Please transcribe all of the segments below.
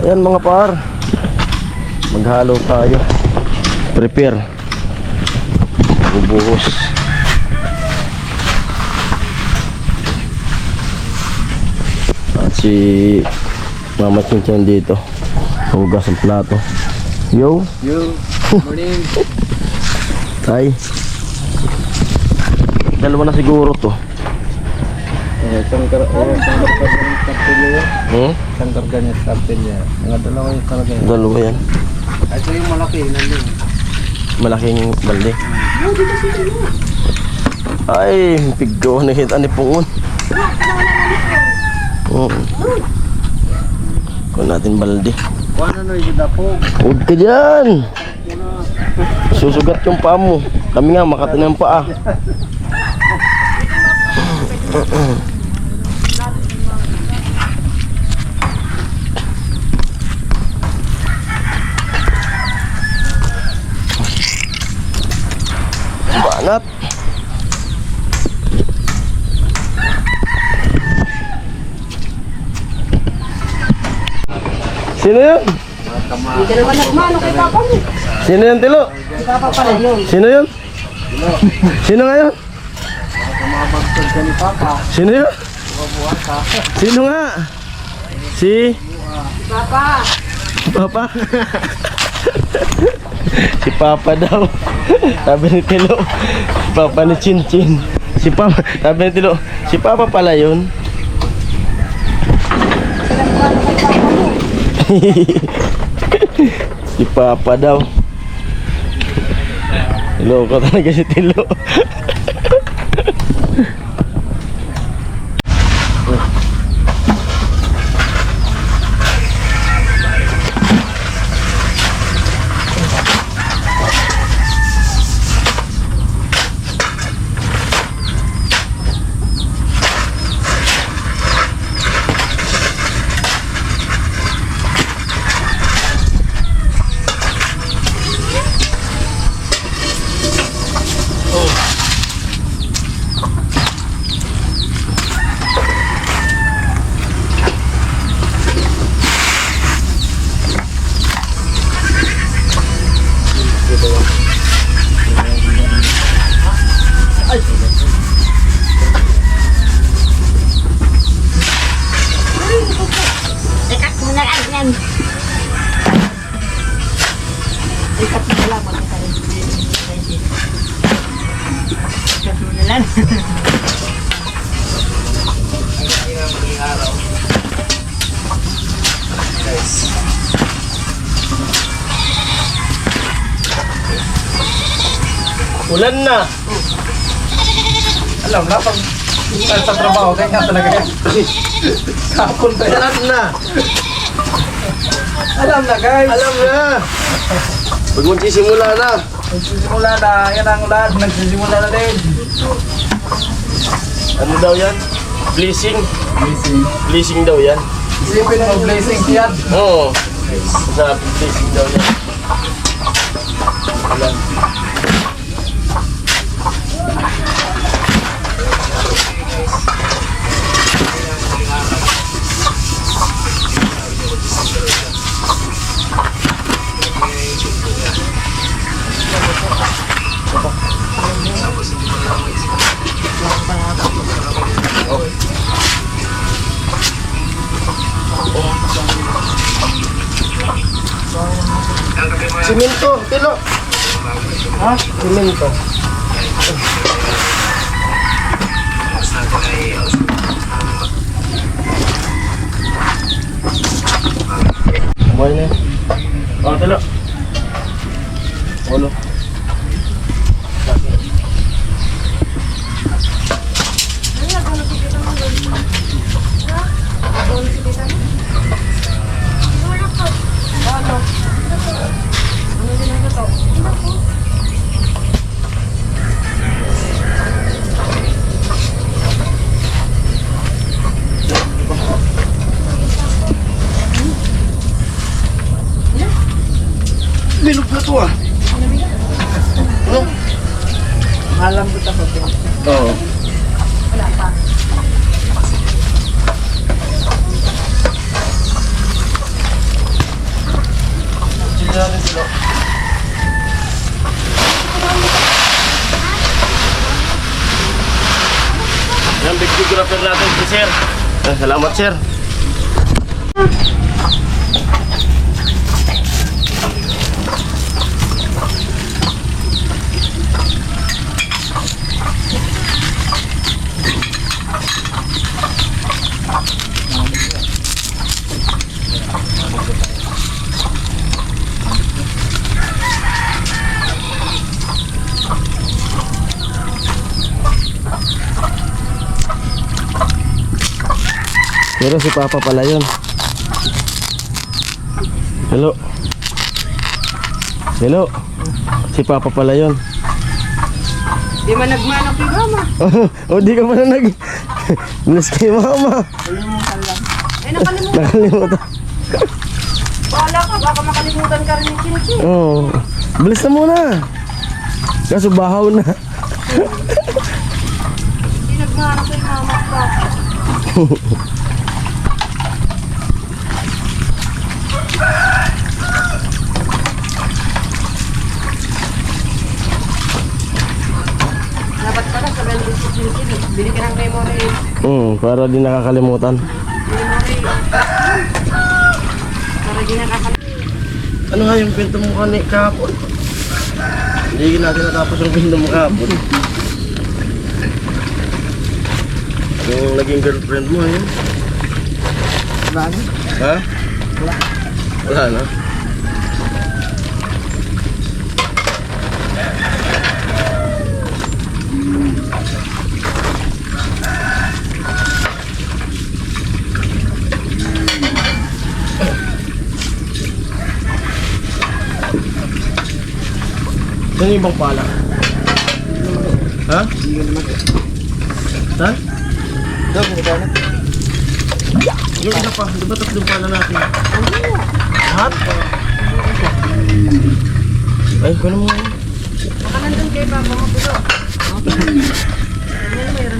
Ayan mga par, maghalo tayo. Prepare. Bubuhos. At si Mama Chinchin dito, hugas ang plato. Yo. Morning. Tay. Dalawa na siguro to. Isang karga niya starter niya. Mga dalawa yung karga niya. Dalawa yan. Ito yung malaki, nandun. Malaking balde. Ay, pigaw na hita ni Pungon. Kung natin balde. Kuha na yung dapog. Huwag ka dyan. Susugat yung paa mo. Kami nga makati ng paa. Banat. Sino yun? Hindi ka naman nagmano kay Papa mo. Sino yun, Tilo? Si Papa pala yun. Sino yun? Sino nga yun? Kumabagtod ka ni Papa. Sino yun? Kumabuhat ka. Sino nga? Si Papa. Papa. Si Papa daw. Sabi ni Tilo. Si Papa ni Chinchin. Si Papa. Sabi ni Tilo. Si Papa pala yun. Si Papa daw. Loko talaga si Tilo. Dekat mo na yan. Dekat mo na lang. Dekat mo na lang. Ulan na. Alam na, pag sa trabaho, kaya talaga yan. Kapon tayo. Ulan na. Alam na guys. Alam na. Huwag magsisimula na. Nagsisimula na, yan ang ulan. Nagsisimula na din. Ano daw yan? Blessing. Blessing. Blessing daw yan. Isipin mo, blessing yan. Oo. Sabi blessing daw yan. Ulan. Simento, Tilo. Ha? Simento. Buhay na. Oh, Tilo. Ulo. Bilog na to ah. Ano? Malambot ako. Oo. Wala pa. natin si sir. Salamat sir. Pero si Papa pala yun. Hello. Hello. Si Papa pala yun. Di man nagmano kay mama. Oh, di ka pa na nag... Bless kay mama. Eh, nakalimutan. Nakalimutan. Wala ka, baka makalimutan ka rin yung chin-chin. Oh. Bless na muna. Kaso bahaw na. Di nagmano kay mama pa. Dapat pala sa meron sa chin-chin. Bili ka ng memory. Para di nakakalimutan. Memory. Para di nakakalimutan. Ano nga yung pinto mo kahapon? Hindi natin natapos yung pinto mo kahapon. Yung naging girlfriend mo, ano? Wala na. Ha? Wala na? Saan yung ibang pala? Ha? Ha? Ito, pumunta na. Yung isa pa, di ba tatlong pala natin? Lahat? Ay, kunin mo. Baka nandun kay Papa mapulo.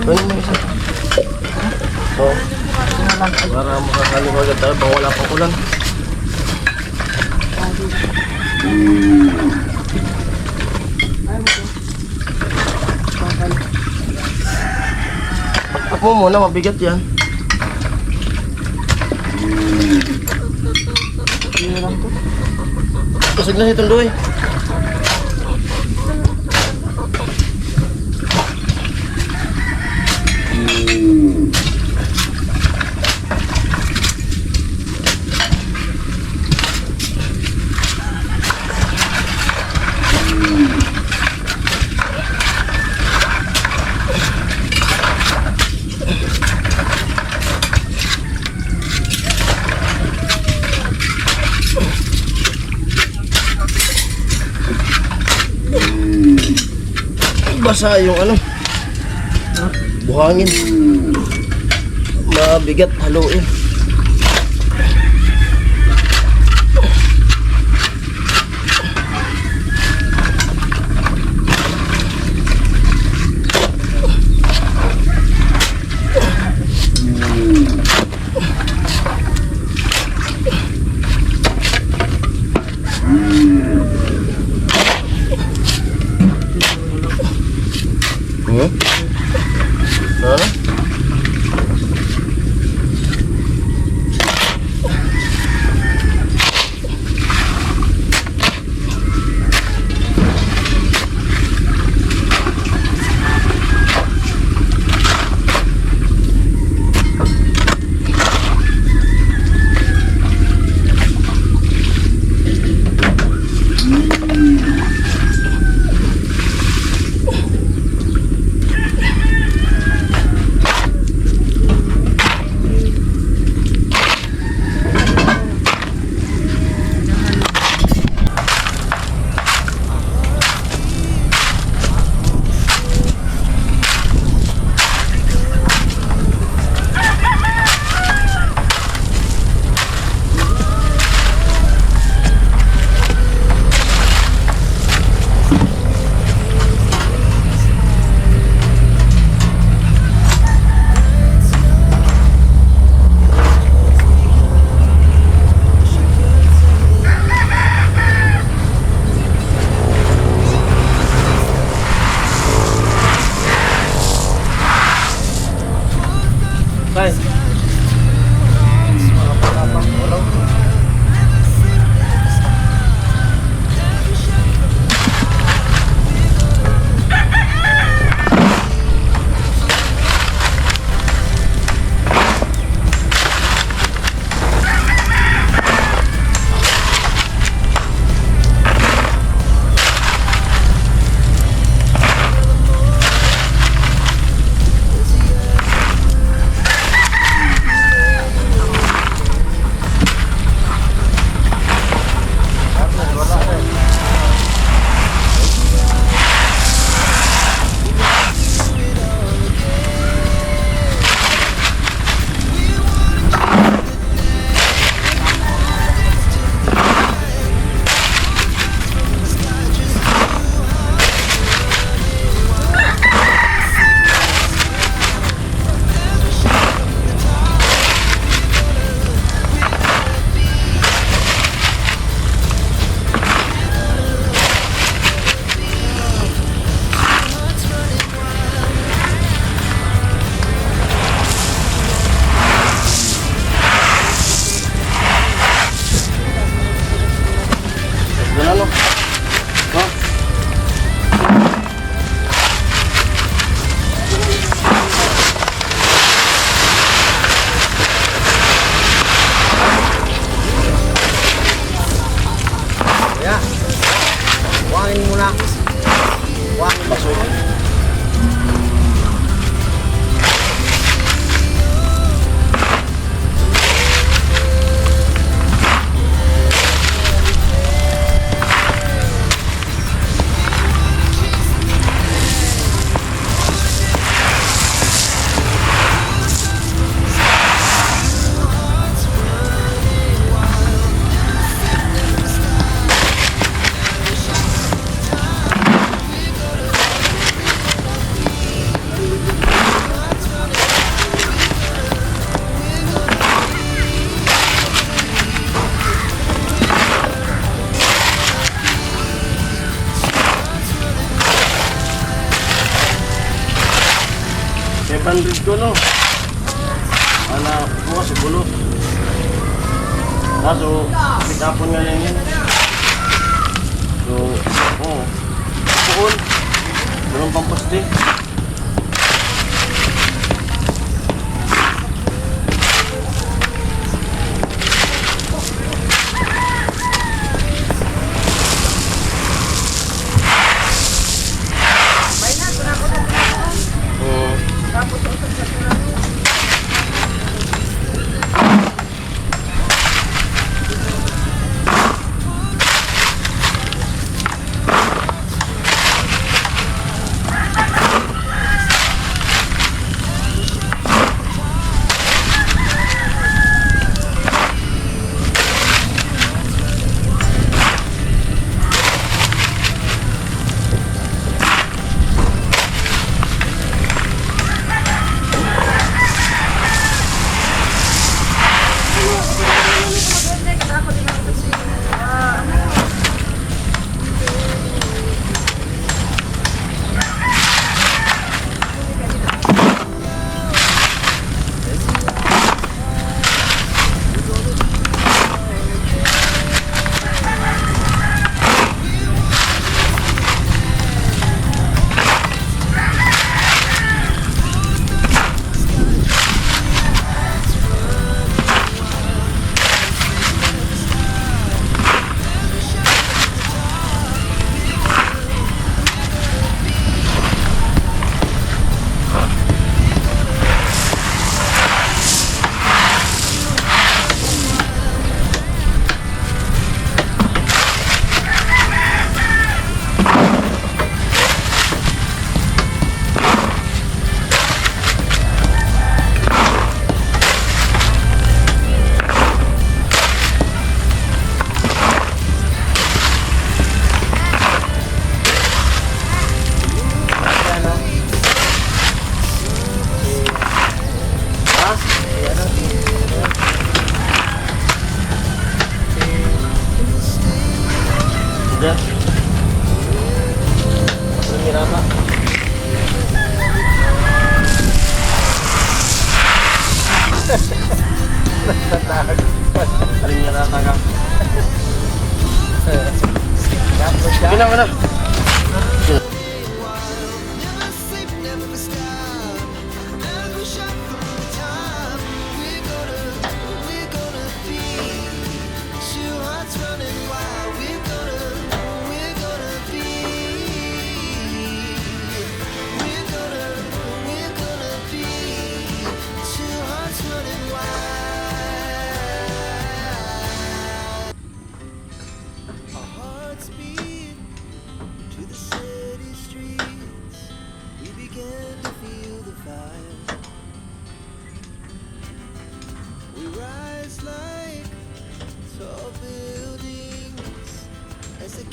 Kunin mo isa. Oo. Para makakalim agad tayo, pang wala pang ulan. Ako muna, mabigat yan. Kasig na itong doy. Basa yung ano, buhangin, mabigat haluin. Ha? 500 ko, no? Ano, bukas sa bulot. Kaso, pick upon nga lang yan. So, oo. Puon. Walang pampaste. Sudah. Ini rata. Ini rata kan. Mana mana.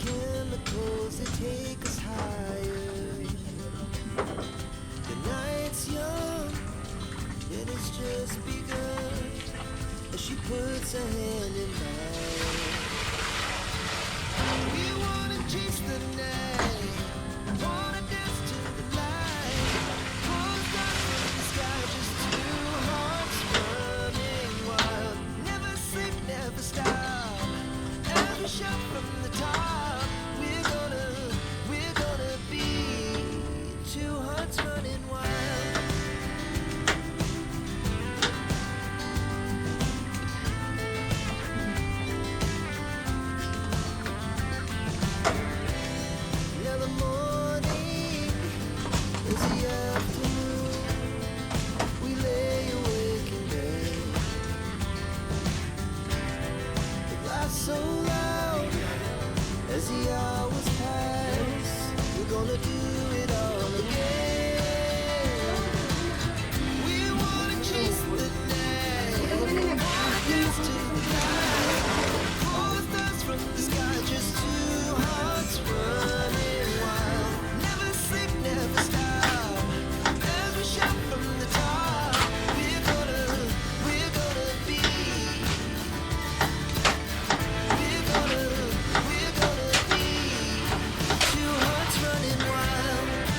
Chemicals that take us higher. The night's young, and it's just begun. As she puts her hand in mine, we wanna chase the night, wanna dance to the light. Pulls down from the sky, just two hearts running wild. Never sleep, never stop. Every shot from the top. We're gonna be two hearts running wild. Now the morning is the afternoon. We lay awake in bed. The laughs so loud as the hours pass. We're gonna do it all again. We wanna chase the night, dance to the light. All the stars from the sky, just two hearts running wild. Never sleep, never stop. As we shout from the top, we're gonna be. We're gonna be two hearts running wild.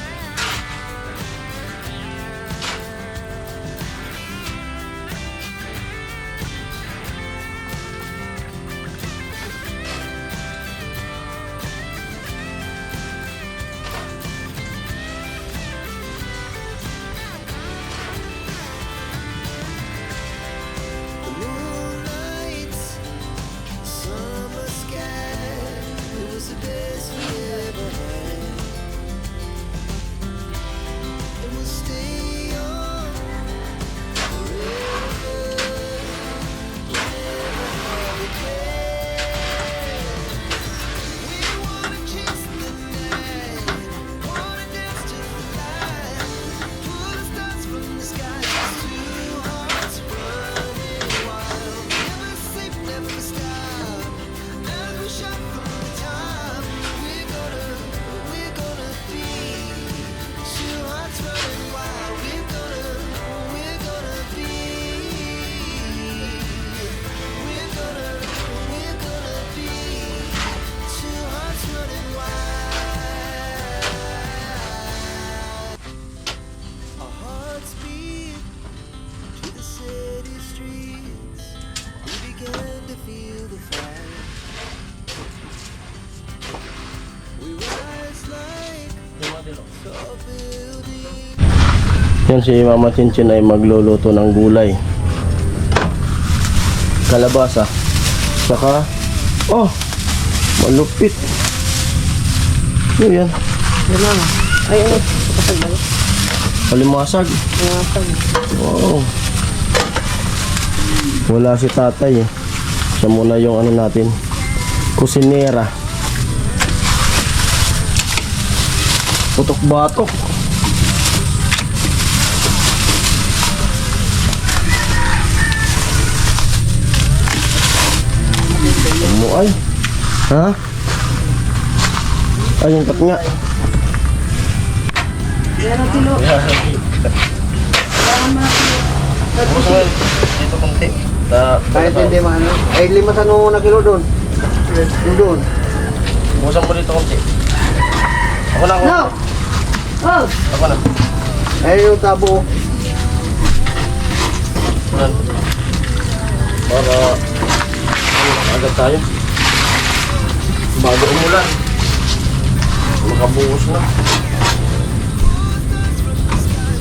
Yan si Mama Chinchin ay magluluto ng gulay. Kalabasa. Saka, oh, malupit. Ano yan? Yan lang. Ay, ano? Kapasag ba? Palimasag. Wow. Wala si tatay eh. Siya muna yung ano natin. Kusinera. Putok-batok. Ano ay? Ha? Ay, yung kat nga. Yan ang tilo. Dito konti. Kahit hindi man. Ay, 5 na kilo doon. Doon. Busan mo dito konti. Ako na, ako. No! Oh! Ako na. Ay, yung tabo. Yan. Para agad tayo. Bago umulan. Makabuhos na.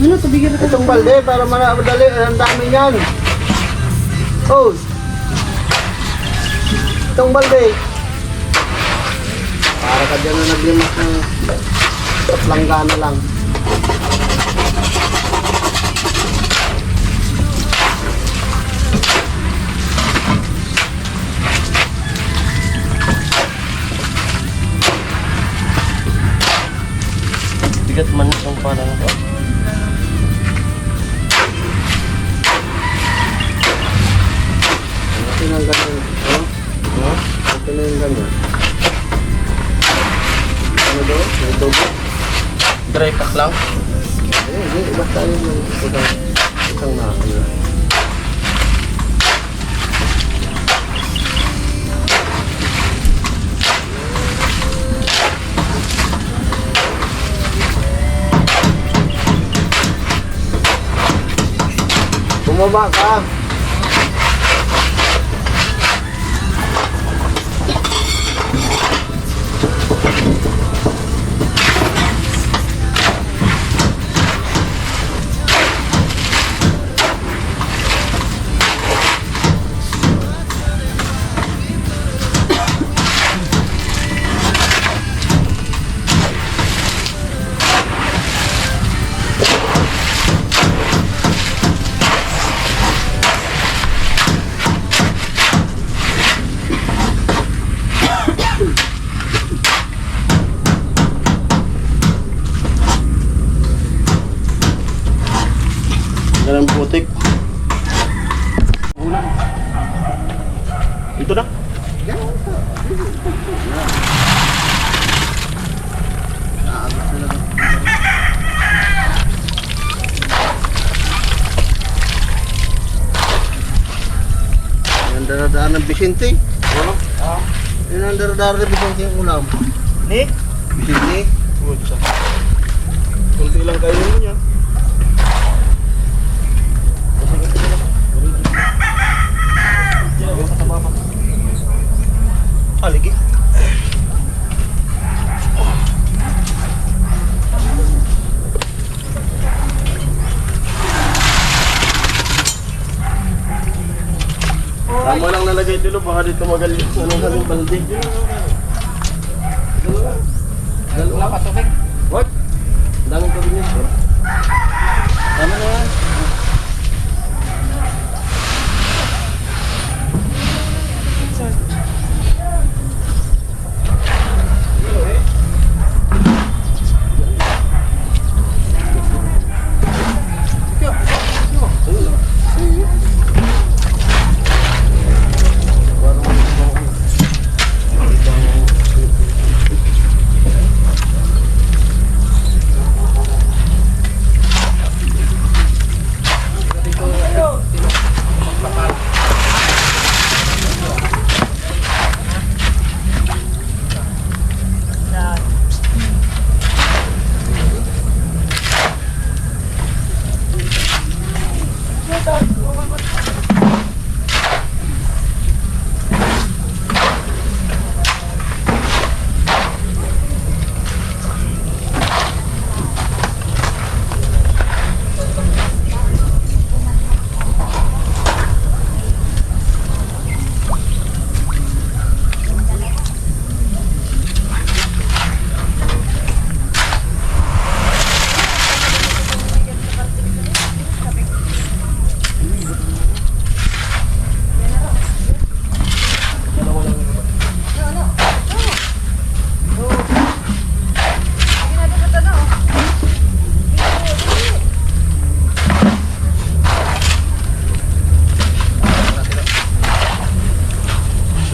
Ano? Tubigyan ka. Itong balde para madali. Ang dami yan. Oh. Itong balde. Para ka dyan na naglimas ng langgana lang. Bigat man itong parang ito. Ito na yung ganun. Ito na yung ganun. Ano doon? Ito ba? Dry pack lang. Hindi. Basta yung isang nakakala. Bumaba ka. Ganang putik. Ulan. Ito na. Yung daradaan ng Vicente. Ano? Yun ang daradaan ng Vicente yung ulam. Ni? Vicente. Putsa. Kunti lang kayo niya. Haligi. Tama lang nalagay dito, baka dito magal yung anong balde. Wala pa tubig. What? Daming tubig niya. Tama na yan.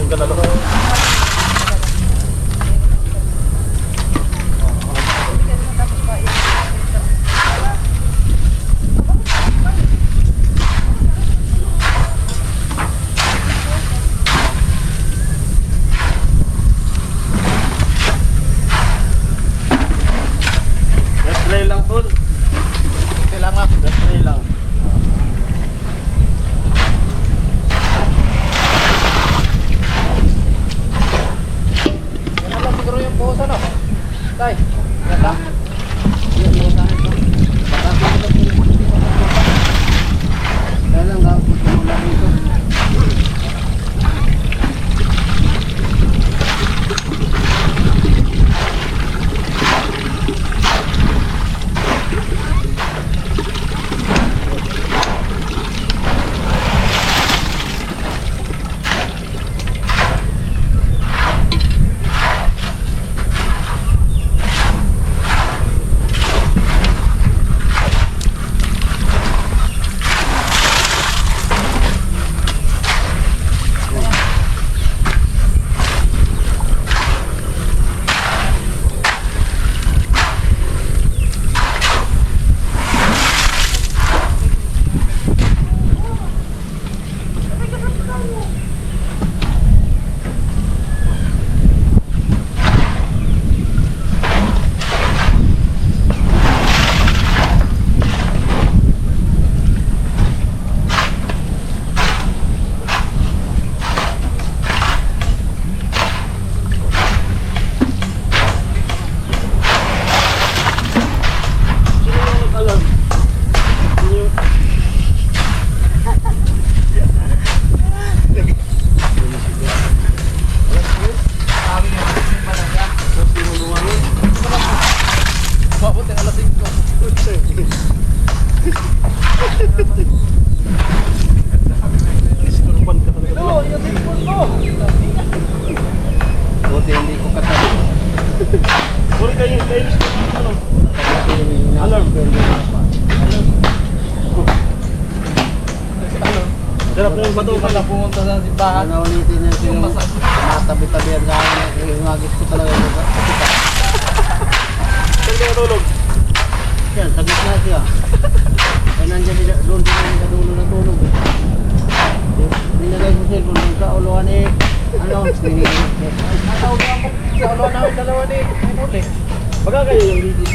ka na lang. Let's try lang, tol. Kailangan. Let's try lang. Yan lang siguro yung buhos ano. Tay, yan lang. Yung buhos na ito. Kaya lang gawin ko lang ito. Mabuti alas 5. Isturban ka talaga. No, yung cellphone mo. Buti hindi ko katabi. Puri kayo, ano? Alarm. Sarap na yung bato ka Pala pumunta sa simbahan. Naulitin na Yung yung matabi-tabi ang gawin. Yung agis ko talaga yung kapita. Saan ka natulog? Yan, sa gitna siya. Ay nandiyan nila, doon din yung kadulo na tulog. Nilagay ko cellphone doon sa uluan eh. Ano? Nasa ulo ako. Sa ulo namin dalawa ni Puti. Baga kayo yung lidi.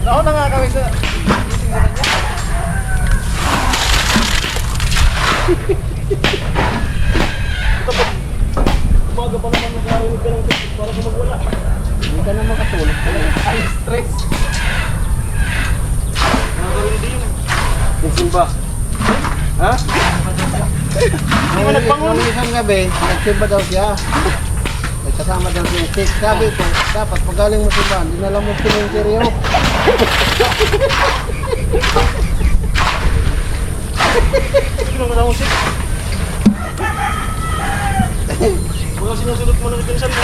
Nauna nga kami sa singaran niya. Umaga pa naman nag-arinig ka ng ticket para ka magwala. Hindi ka na makatulog. Ay, stress. Nakagawin din yun. Nagsimba. Ha? Hindi mo nagbangon. Nung isang gabi, nagsimba daw siya. May kasama daw siya yung stick. Sabi ko, dapat pag galing mo simbahan, dinala mo simenteryo. Sino mo na musik? Mga sinusulot mo na rin pinsan mo.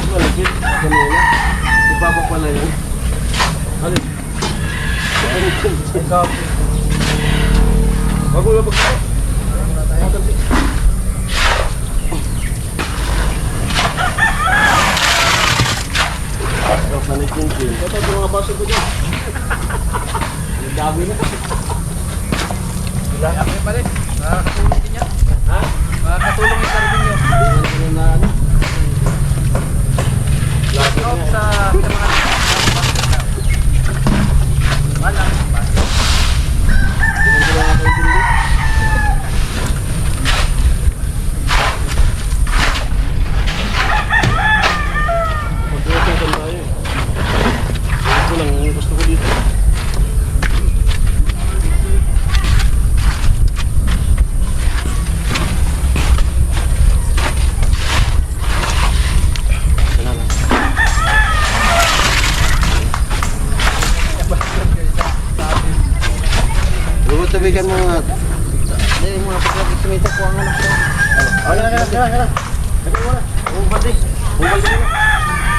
Malagit. Kanina. Iba pa pala yun. Alin? Ikaw. Bago yung pagkakas. Ito, panik-chin-chin. Ito, yung mga baso ko dyan. Ang dami na. Wala kami pala. Nakakatulong din yan. Ha? Nakakatulong yung sarili nyo. Hindi na ano. Lagi Ikaw na. sa mga wala. Hindi ko lang ako intindi. Magkakasan tayo. Ito lang ang gusto ko dito. Sana lang. Lugod tabigan mo nga. Dahil mo na pagkakit sumita ko ang anak ko. Kaya na. Sabi mo na. Humbal din. Humbal din.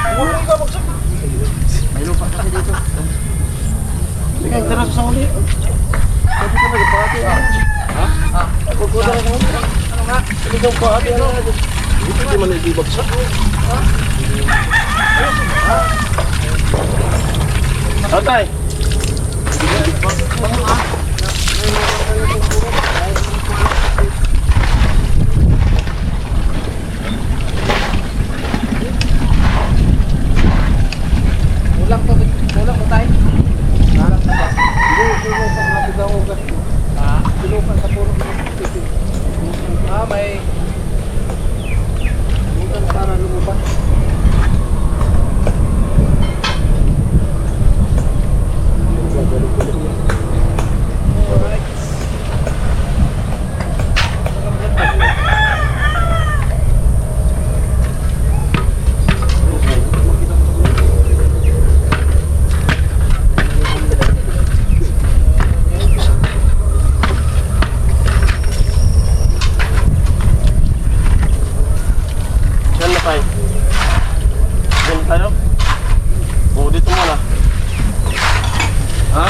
Humbal din ka, magsag. May lupa kasi dito. Sige, tira sa uli. Sabi ko na, pati ah. Ha? Pagkuda na kami. Ano nga? Sabi ko, pati ano. Hindi man ibibagsak. Atay. Kulang po tayo. Narang na ba? Hindi sa mga bigaw-ugat. Sinupan sa puro mga pipi. May Bukan para lumubas. Saan na tayo? Saan tayo? Oo, dito muna. Ha?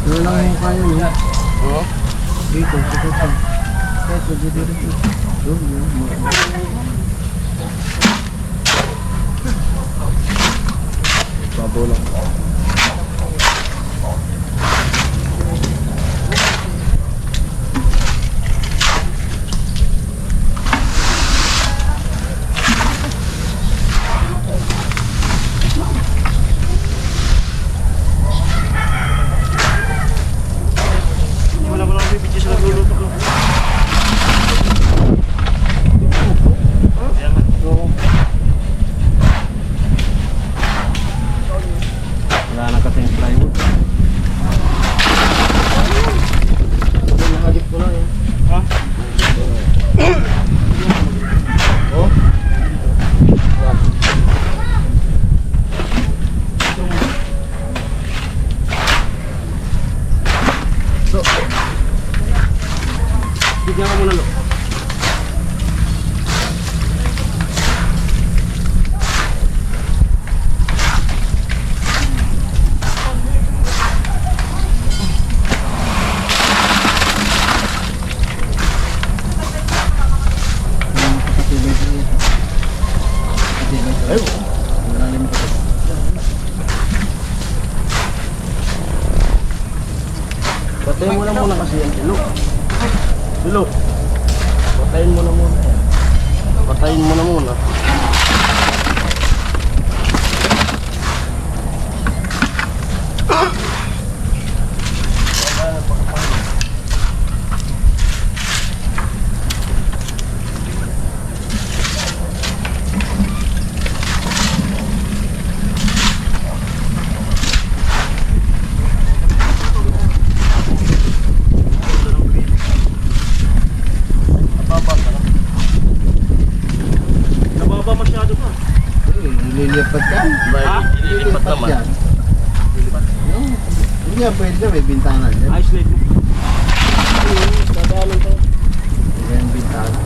Ano lang yung kaya niya? Oo. Dito, dito. Dito, dito, dito. Doon, yun. Babo lang. Wala mo lang bibigyan sa nagluluto ko. Wala na kasi yung plywood. Nakadip ko lang eh. Ha? Oh? So, Bigyan ka muna, lo. Patayin mo na muna kasi yan, Dilo. Dilo. Patayin mo na muna yan. Patayin mo na muna. Nababa masyado pa. Lilipat ka. Ha? Ililipat naman. yan. Hindi yan pwede ka, may bintana dyan. Isolate mo. Dadaanan tayo. Yan bintana.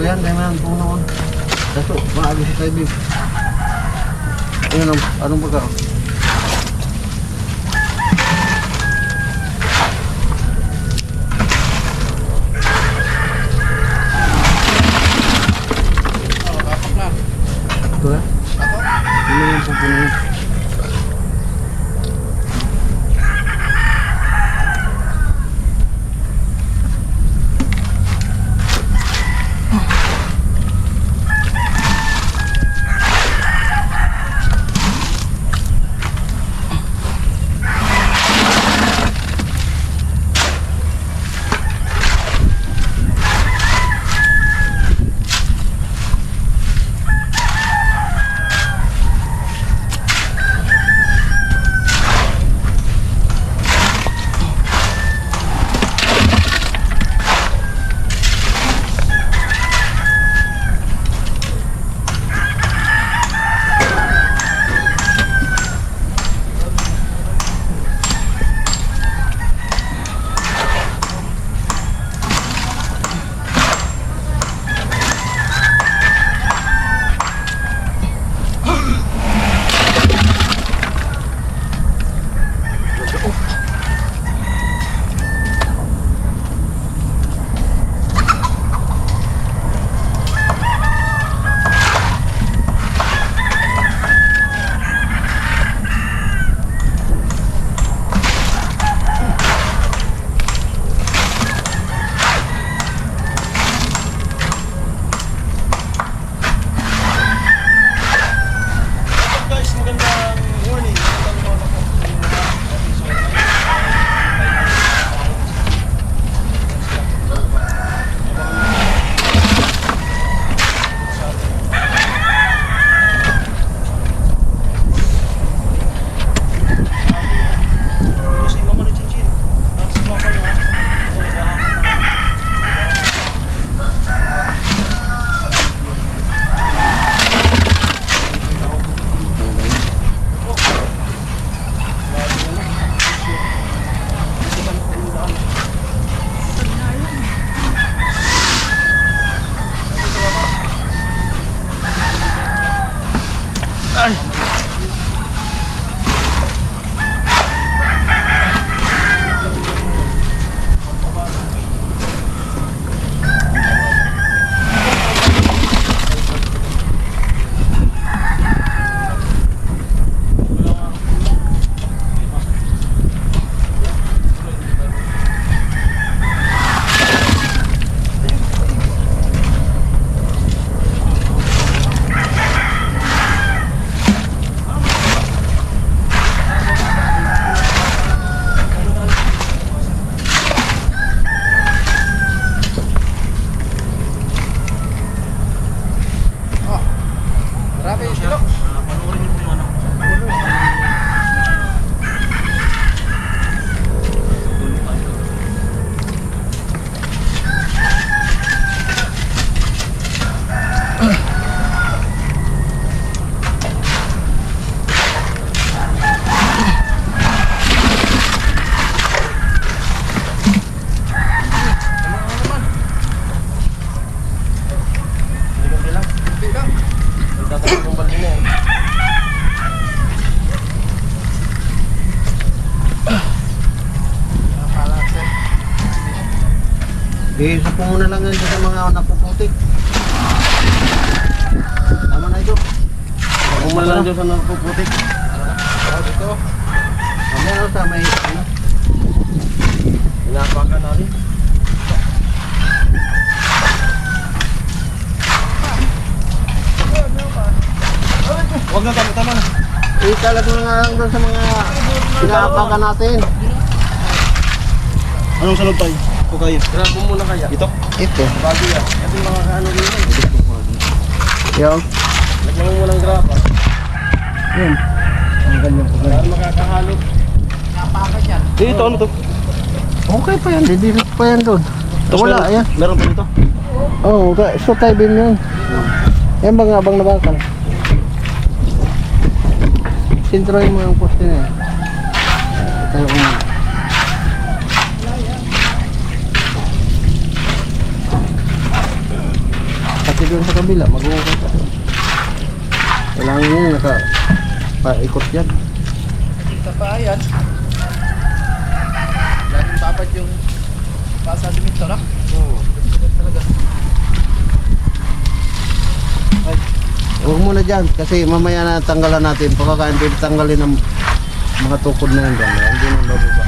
yan, dahil man po noon. Dato, maagi si Taibib. Ayun, anong baga? Ito na? Ano yung pupunin? Isa po muna lang yan sa mga napuputik. Tama na ito. Kung lang dyan sa napuputik. Dito. Ano sa may ano? Pinapakan natin. Huwag na tama na. Italag mo nga lang doon sa mga pinaapakan natin. Anong salog tayo? Ito kayo. Grab mo muna kaya. Ito? Ito. Bago yan. Ito yung mga kaano rin yan. Yung. Lagyan mo muna ng grab ha. Yun. Ang ganyan po. Para makakahalo. Dito, ano to? Okay pa yan. Didilip pa yan doon. Wala, ayan. Meron pa dito? Oo, oh, so tayo bin yun. Yan ba nga bang nabakal? Sintroin mo yung poste na yan. Tayo ko muna. doon sa kabila, mag-uukay ka. Kailangan yun, paikot yan. Sa paayan. Laging papat yung pasa simento, no? Oo. Talaga. Huwag muna dyan, kasi mamaya na tanggalan natin. Pagkakain din tanggalin ng mga tukod na yan dyan. Hindi na bababa.